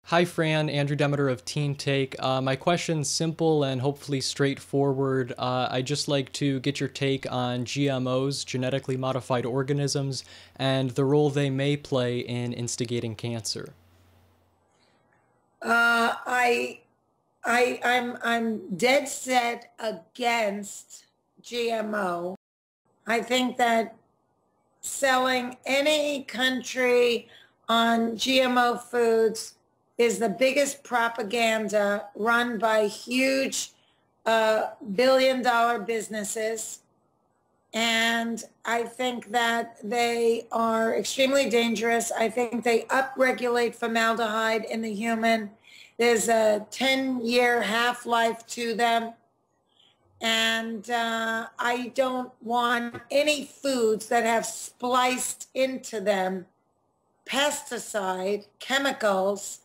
Hi, Fran. Andrew Demeter of TeenTake. My question's simple and hopefully straightforward. I'd just like to get your take on GMOs, genetically modified organisms, and the role they may play in instigating cancer. Uh, I, I'm dead set against GMO. I think that selling any country on GMO foods is the biggest propaganda run by huge billion-dollar businesses. And I think that they are extremely dangerous. I think they upregulate formaldehyde in the human. There's a 10-year half-life to them. And I don't want any foods that have spliced into them pesticide, chemicals,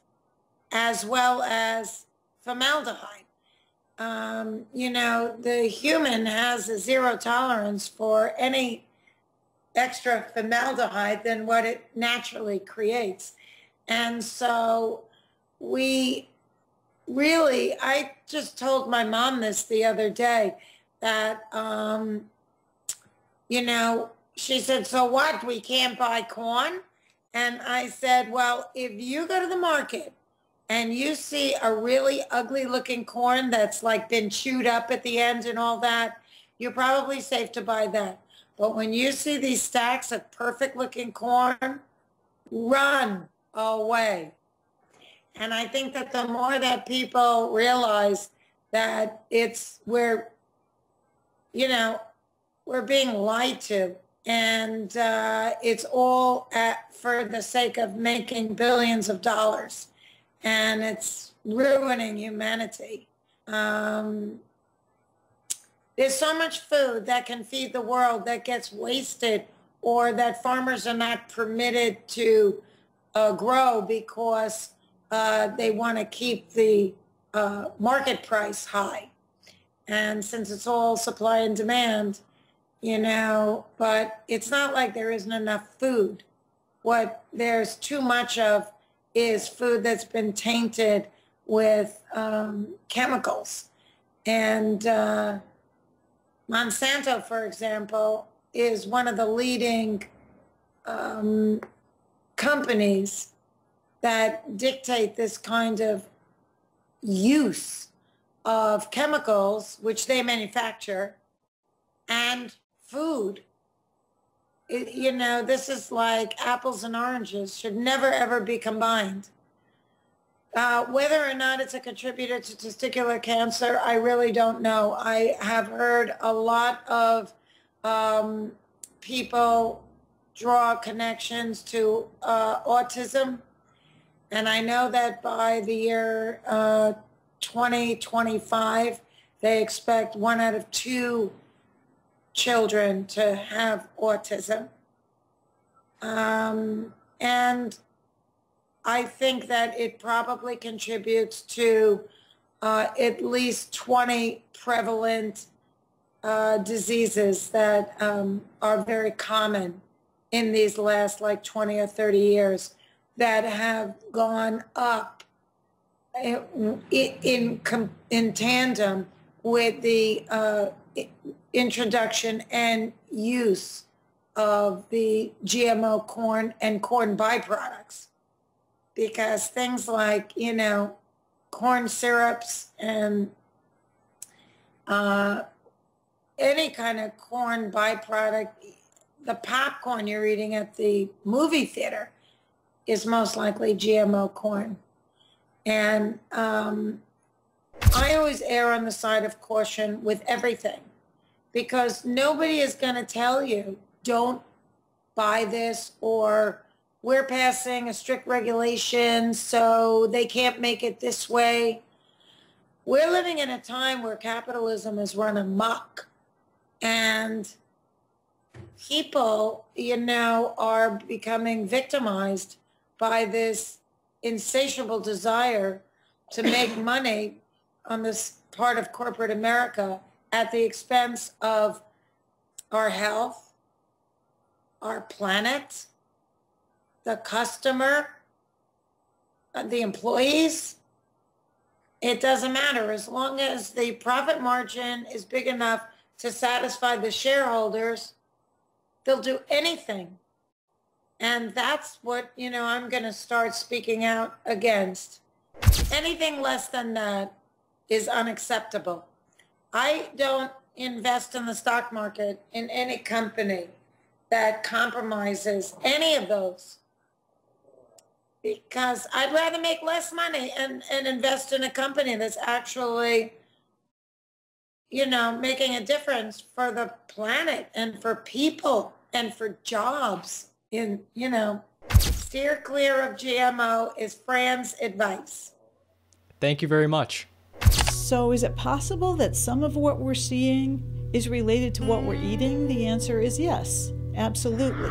as well as formaldehyde. The human has a zero tolerance for any extra formaldehyde than what it naturally creates. And so I just told my mom this the other day that, she said, so what, we can't buy corn? And I said, well, if you go to the market and you see a really ugly looking corn that's like been chewed up at the end and all that, you're probably safe to buy that. But when you see these stacks of perfect looking corn, run away. And I think that the more that people realize that we're being lied to, and it's all for the sake of making billions of dollars, and it's ruining humanity. There's so much food that can feed the world that gets wasted, or that farmers are not permitted to grow because they want to keep the market price high. And since it's all supply and demand, but it's not like there isn't enough food. What there's too much of is food that's been tainted with chemicals. And Monsanto, for example, is one of the leading companies that dictate this kind of use of chemicals, which they manufacture, and food. This is like apples and oranges, should never, ever be combined. Whether or not it's a contributor to testicular cancer, I really don't know. I have heard a lot of people draw connections to autism. And I know that by the year 2025, they expect 1 out of 2 children to have autism. And I think that it probably contributes to at least 20 prevalent diseases that are very common in these last like 20 or 30 years that have gone up in tandem with the introduction and use of the GMO corn and corn byproducts. Because things like, corn syrups and any kind of corn byproduct, the popcorn you're eating at the movie theater is most likely GMO corn. And I always err on the side of caution with everything, because nobody is going to tell you, don't buy this, or we're passing a strict regulation so they can't make it this way. We're living in a time where capitalism is run amok, and people, are becoming victimized by this insatiable desire to make money on this part of corporate America at the expense of our health, our planet, the customer, the employees, it doesn't matter. As long as the profit margin is big enough to satisfy the shareholders, they'll do anything. And that's what, I'm going to start speaking out against. Anything less than that is unacceptable. I don't invest in the stock market in any company that compromises any of those, because I'd rather make less money and invest in a company that's actually, making a difference for the planet and for people and for jobs. Steer clear of GMO is Fran's advice. Thank you very much. So is it possible that some of what we're seeing is related to what we're eating? The answer is yes, absolutely.